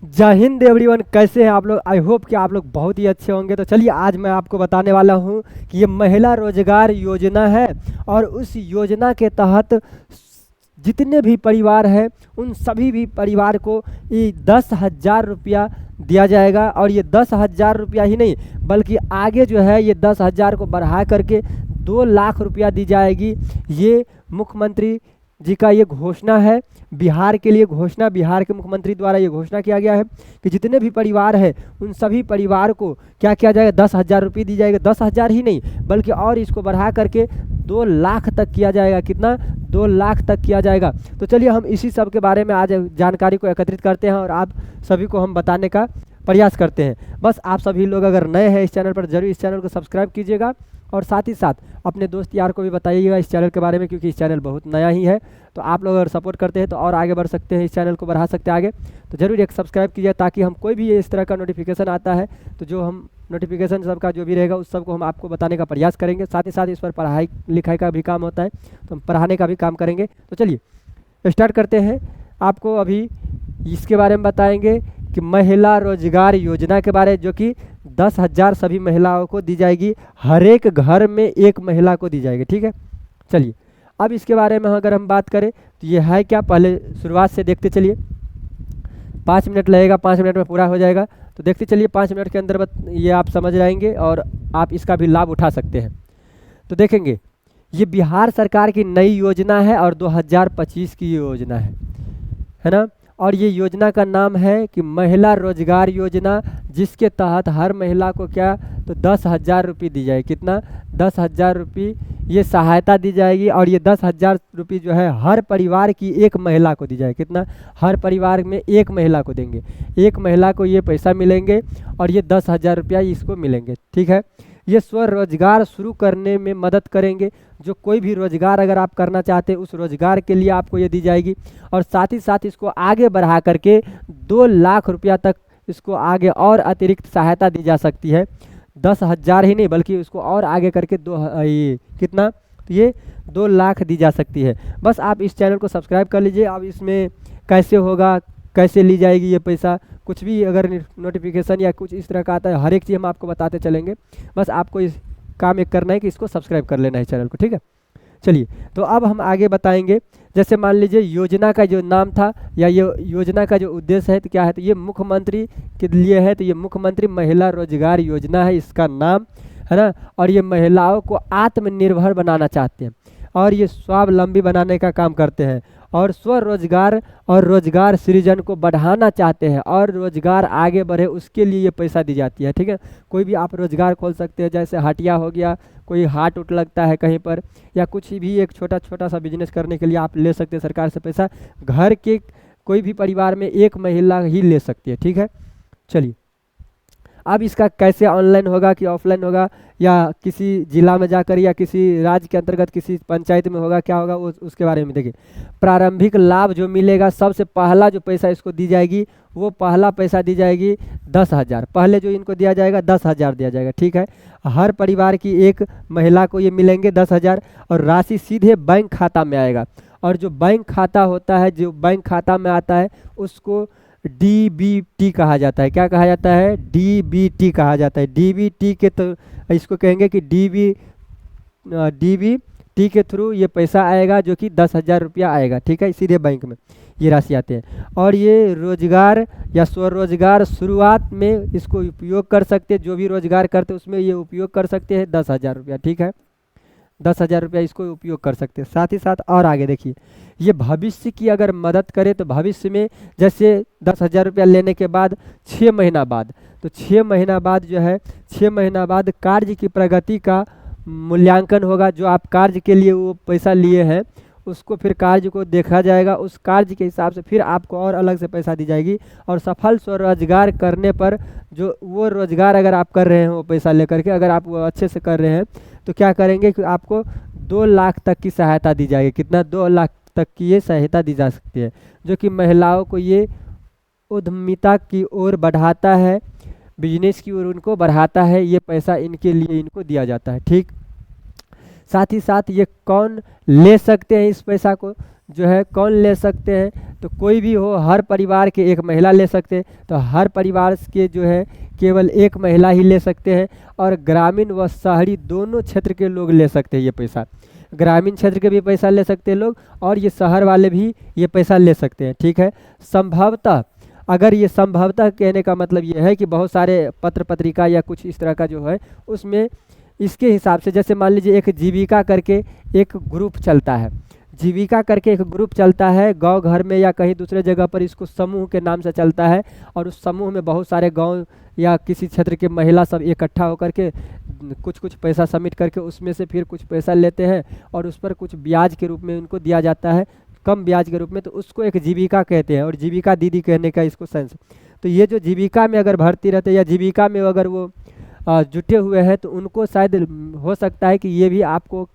जय हिंद एवरीवन, कैसे हैं आप लोग। आई होप कि आप लोग बहुत ही अच्छे होंगे। तो चलिए आज मैं आपको बताने वाला हूं कि ये महिला रोजगार योजना है और उस योजना के तहत जितने भी परिवार हैं उन सभी भी परिवार को ये 10,000 रुपया दिया जाएगा। और ये 10,000 रुपया ही नहीं बल्कि आगे जो है ये 10,000 को बढ़ा करके 2 लाख रुपया दी जाएगी। ये मुख्यमंत्री जी का ये घोषणा है, बिहार के लिए घोषणा, बिहार के मुख्यमंत्री द्वारा ये घोषणा किया गया है कि जितने भी परिवार हैं उन सभी परिवार को क्या किया जाएगा, 10,000 रुपये दी जाएगा। 10,000 ही नहीं बल्कि और इसको बढ़ा करके 2 लाख तक किया जाएगा। कितना? 2 लाख तक किया जाएगा। तो चलिए हम इसी सब के बारे में आज जानकारी को एकत्रित करते हैं और आप सभी को हम बताने का प्रयास करते हैं। बस आप सभी लोग अगर नए हैं इस चैनल पर जरूर इस चैनल को सब्सक्राइब कीजिएगा और साथ ही साथ अपने दोस्त यार को भी बताइएगा इस चैनल के बारे में, क्योंकि इस चैनल बहुत नया ही है। तो आप लोग अगर सपोर्ट करते हैं तो और आगे बढ़ सकते हैं, इस चैनल को बढ़ा सकते हैं आगे। तो ज़रूर एक सब्सक्राइब कीजिए ताकि हम कोई भी इस तरह का नोटिफिकेशन आता है तो जो हम नोटिफिकेशन सबका जो भी रहेगा उस सब को हम आपको बताने का प्रयास करेंगे। साथ ही साथ इस पर पढ़ाई लिखाई का भी काम होता है तो हम पढ़ाने का भी काम करेंगे। तो चलिए स्टार्ट करते हैं। आपको अभी इसके बारे में बताएंगे कि महिला रोजगार योजना के बारे, जो कि 10,000 सभी महिलाओं को दी जाएगी। हर एक घर में एक महिला को दी जाएगी। ठीक है, चलिए अब इसके बारे में अगर हम बात करें तो ये है क्या, पहले शुरुआत से देखते चलिए। 5 मिनट लगेगा, 5 मिनट में पूरा हो जाएगा। तो देखते चलिए 5 मिनट के अंदर ये आप समझ जाएंगे और आप इसका भी लाभ उठा सकते हैं। तो देखेंगे ये बिहार सरकार की नई योजना है और 2025 की योजना है ना। और ये योजना का नाम है कि महिला रोजगार योजना, जिसके तहत हर महिला को क्या तो 10,000 रुपये दी जाएगी। कितना? 10,000 रुपये ये सहायता दी जाएगी। और ये 10,000 रुपये जो है हर परिवार की एक महिला को दी जाएगी। कितना? हर परिवार में एक महिला को देंगे, एक महिला को ये पैसा मिलेंगे और ये 10,000 रुपया इसको मिलेंगे। ठीक है, ये स्वरोजगार शुरू करने में मदद करेंगे। जो कोई भी रोजगार अगर आप करना चाहते हैं उस रोजगार के लिए आपको ये दी जाएगी। और साथ ही साथ इसको आगे बढ़ा करके 2 लाख रुपया तक इसको आगे और अतिरिक्त सहायता दी जा सकती है। 10,000 ही नहीं बल्कि उसको और आगे करके ये कितना, तो ये 2 लाख दी जा सकती है। बस आप इस चैनल को सब्सक्राइब कर लीजिए। अब इसमें कैसे होगा, कैसे ली जाएगी ये पैसा, कुछ भी अगर नोटिफिकेशन या कुछ इस तरह का आता है हर एक चीज़ हम आपको बताते चलेंगे। बस आपको इस काम एक करना है कि इसको सब्सक्राइब कर लेना है चैनल को। ठीक है, चलिए तो अब हम आगे बताएंगे। जैसे मान लीजिए योजना का जो नाम था या ये योजना का जो उद्देश्य है तो क्या है, तो ये मुख्यमंत्री के लिए है। तो ये मुख्यमंत्री महिला रोजगार योजना है इसका नाम, है ना। और ये महिलाओं को आत्मनिर्भर बनाना चाहते हैं और ये स्वावलंबी बनाने का काम करते हैं और स्वरोजगार और रोजगार सृजन को बढ़ाना चाहते हैं और रोजगार आगे बढ़े उसके लिए ये पैसा दी जाती है। ठीक है, कोई भी आप रोजगार खोल सकते हैं, जैसे हटिया हो गया, कोई हाट उट लगता है कहीं पर, या कुछ भी एक छोटा छोटा सा बिजनेस करने के लिए आप ले सकते हैं सरकार से पैसा। घर के कोई भी परिवार में एक महिला ही ले सकती है। ठीक है, चलिए अब इसका कैसे ऑनलाइन होगा कि ऑफलाइन होगा, या किसी जिला में जाकर या किसी राज्य के अंतर्गत किसी पंचायत में होगा, क्या होगा वो उसके बारे में देखिए। प्रारंभिक लाभ जो मिलेगा, सबसे पहला जो पैसा इसको दी जाएगी वो पहला पैसा दी जाएगी 10,000। पहले जो इनको दिया जाएगा 10,000 दिया जाएगा। ठीक है, हर परिवार की एक महिला को ये मिलेंगे 10,000 और राशि सीधे बैंक खाता में आएगा। और जो बैंक खाता होता है, जो बैंक खाता में आता है उसको DBT कहा जाता है। क्या कहा जाता है? DBT कहा जाता है। DBT के तो इसको कहेंगे कि DBT के थ्रू ये पैसा आएगा, जो कि 10,000 रुपया आएगा। ठीक है, सीधे बैंक में ये राशि आते हैं। और ये रोजगार या स्वरोजगार शुरुआत में इसको उपयोग कर सकते हैं, जो भी रोजगार करते हैं उसमें ये उपयोग कर सकते हैं 10,000 रुपया। ठीक है, 10,000 रुपया इसको उपयोग कर सकते हैं। साथ ही साथ और आगे देखिए, ये भविष्य की अगर मदद करे तो भविष्य में जैसे 10,000 रुपया लेने के बाद 6 महीना बाद, तो 6 महीना बाद जो है 6 महीना बाद कार्य की प्रगति का मूल्यांकन होगा। जो आप कार्य के लिए वो पैसा लिए हैं उसको फिर कार्य को देखा जाएगा, उस कार्य के हिसाब से फिर आपको और अलग से पैसा दी जाएगी। और सफल स्वरोजगार करने पर जो वो रोजगार अगर आप कर रहे हैं वो पैसा लेकर के, अगर आप वो अच्छे से कर रहे हैं तो क्या करेंगे कि आपको 2 लाख तक की सहायता दी जाएगी। कितना? 2 लाख तक की ये सहायता दी जा सकती है, जो कि महिलाओं को ये उद्यमिता की ओर बढ़ाता है, बिजनेस की ओर उनको बढ़ाता है। ये पैसा इनके लिए इनको दिया जाता है। ठीक, साथ ही साथ ये कौन ले सकते हैं इस पैसा को? जो है कौन ले सकते हैं, तो कोई भी हो, हर परिवार के एक महिला ले सकते हैं। तो हर परिवार के जो है केवल एक महिला ही ले सकते हैं, और ग्रामीण व शहरी दोनों क्षेत्र के लोग ले सकते हैं ये पैसा। ग्रामीण क्षेत्र के भी पैसा ले सकते हैं लोग, और ये शहर वाले भी ये पैसा ले सकते हैं, ठीक है। संभवतः, अगर ये संभवतः कहने का मतलब ये है कि बहुत सारे पत्र पत्रिका या कुछ इस तरह का जो है उसमें इसके हिसाब से, जैसे मान लीजिए एक जीविका करके एक ग्रुप चलता है, जीविका करके एक ग्रुप चलता है गांव घर में या कहीं दूसरे जगह पर, इसको समूह के नाम से चलता है, और उस समूह में बहुत सारे गांव या किसी क्षेत्र के महिला सब इकट्ठा होकर के कुछ कुछ पैसा सबमिट करके उसमें से फिर कुछ पैसा लेते हैं, और उस पर कुछ ब्याज के रूप में उनको दिया जाता है, कम ब्याज के रूप में, तो उसको एक जीविका कहते हैं, और जीविका दीदी कहने का इसको सेंस। तो ये जो जीविका में अगर भर्ती रहते हैं या जीविका में अगर वो जुटे हुए हैं, तो उनको शायद हो सकता है कि ये भी आपको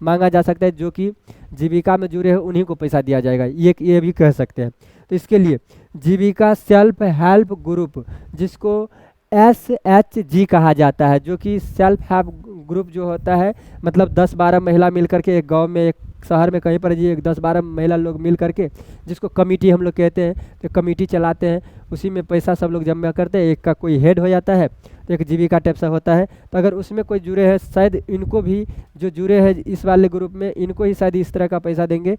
मांगा जा सकता है, जो कि जीविका में जुड़े हैं उन्हीं को पैसा दिया जाएगा, ये भी कह सकते हैं। तो इसके लिए जीविका सेल्फ हेल्प ग्रुप, जिसको SHG कहा जाता है, जो कि सेल्फ हेल्प ग्रुप जो होता है, मतलब 10-12 महिला मिल करके एक गांव में, एक शहर में कहीं पर जी एक 10-12 महिला लोग मिल करके, जिसको कमेटी हम लोग कहते हैं, तो कमेटी चलाते हैं, उसी में पैसा सब लोग जमा करते हैं, एक का कोई हेड हो जाता है, तो एक जीविका टाइप सा होता है। तो अगर उसमें कोई जुड़े हैं, शायद इनको भी जो जुड़े हैं इस वाले ग्रुप में, इनको ही शायद इस तरह का पैसा देंगे,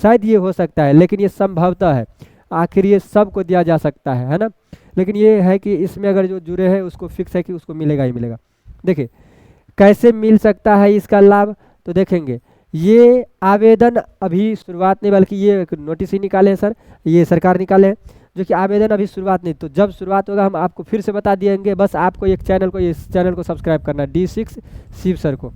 शायद ये हो सकता है, लेकिन ये संभवतः है, आखिर ये सबको दिया जा सकता है ना। लेकिन ये है कि इसमें अगर जो जुड़े हैं उसको फिक्स है कि उसको मिलेगा ही मिलेगा। देखिए कैसे मिल सकता है इसका लाभ, तो देखेंगे ये आवेदन अभी शुरुआत नहीं, बल्कि ये एक नोटिस ही निकाले हैं सर, ये सरकार निकाले हैं, जो कि आवेदन अभी शुरुआत नहीं, तो जब शुरुआत होगा हम आपको फिर से बता दिएंगे। बस आपको एक चैनल को, इस चैनल को सब्सक्राइब करना है, D6 शिव सर को,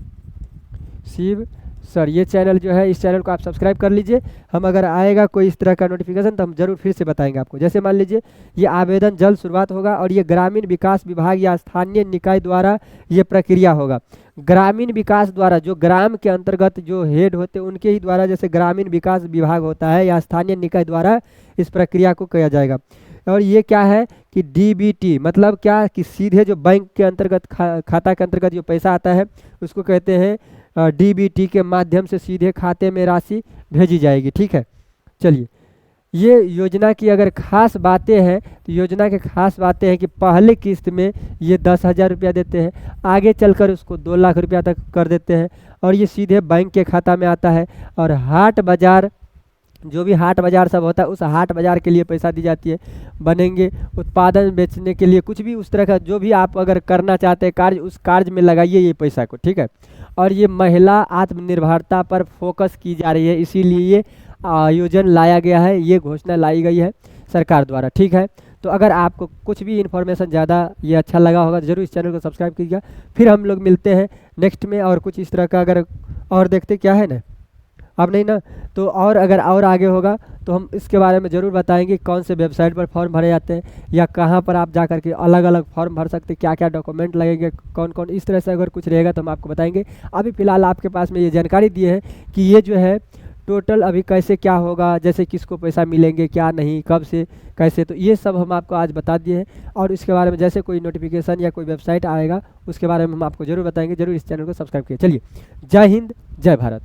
शिव सर, ये चैनल जो है, इस चैनल को आप सब्सक्राइब कर लीजिए। हम अगर आएगा कोई इस तरह का नोटिफिकेशन तो हम जरूर फिर से बताएंगे आपको। जैसे मान लीजिए ये आवेदन जल्द शुरुआत होगा, और ये ग्रामीण विकास विभाग या स्थानीय निकाय द्वारा ये प्रक्रिया होगा। ग्रामीण विकास द्वारा, जो ग्राम के अंतर्गत जो हेड होते हैं उनके ही द्वारा, जैसे ग्रामीण विकास विभाग होता है या स्थानीय निकाय द्वारा इस प्रक्रिया को किया जाएगा। और ये क्या है कि DBT मतलब क्या कि सीधे जो बैंक के अंतर्गत खाता के अंतर्गत जो पैसा आता है उसको कहते हैं DBT के माध्यम से सीधे खाते में राशि भेजी जाएगी, ठीक है। चलिए, ये योजना की अगर खास बातें हैं, तो योजना के खास बातें हैं कि पहले किस्त में ये 10,000 रुपया देते हैं, आगे चलकर उसको 2 लाख रुपया तक कर देते हैं, और ये सीधे बैंक के खाता में आता है। और हाट बाज़ार, जो भी हाट बाज़ार सब होता है, उस हाट बाज़ार के लिए पैसा दी जाती है, बनेंगे उत्पादन बेचने के लिए, कुछ भी उस तरह का जो भी आप अगर करना चाहते हैं कार्य, उस कार्य में लगाइए ये पैसा को, ठीक है। और ये महिला आत्मनिर्भरता पर फोकस की जा रही है, इसीलिए ये आयोजन लाया गया है, ये घोषणा लाई गई है सरकार द्वारा, ठीक है। तो अगर आपको कुछ भी इन्फॉर्मेशन ज़्यादा ये अच्छा लगा होगा तो ज़रूर इस चैनल को सब्सक्राइब कीजिएगा। फिर हम लोग मिलते हैं नेक्स्ट में, और कुछ इस तरह का अगर और देखते क्या है ना, अब नहीं ना, तो और अगर और आगे होगा तो हम इसके बारे में ज़रूर बताएंगे, कौन से वेबसाइट पर फॉर्म भरे जाते हैं, या कहाँ पर आप जा कर के अलग अलग फॉर्म भर सकते हैं, क्या क्या डॉक्यूमेंट लगेंगे, कौन कौन, इस तरह से अगर कुछ रहेगा तो हम आपको बताएंगे। अभी फ़िलहाल आपके पास में ये जानकारी दी है कि ये जो है टोटल अभी कैसे क्या होगा, जैसे किसको पैसा मिलेंगे, क्या नहीं, कब से कैसे, तो ये सब हम आपको आज बता दिए हैं। और इसके बारे में जैसे कोई नोटिफिकेशन या कोई वेबसाइट आएगा उसके बारे में हम आपको ज़रूर बताएंगे। ज़रूर इस चैनल को सब्सक्राइब कीजिए। चलिए, जय हिंद, जय भारत।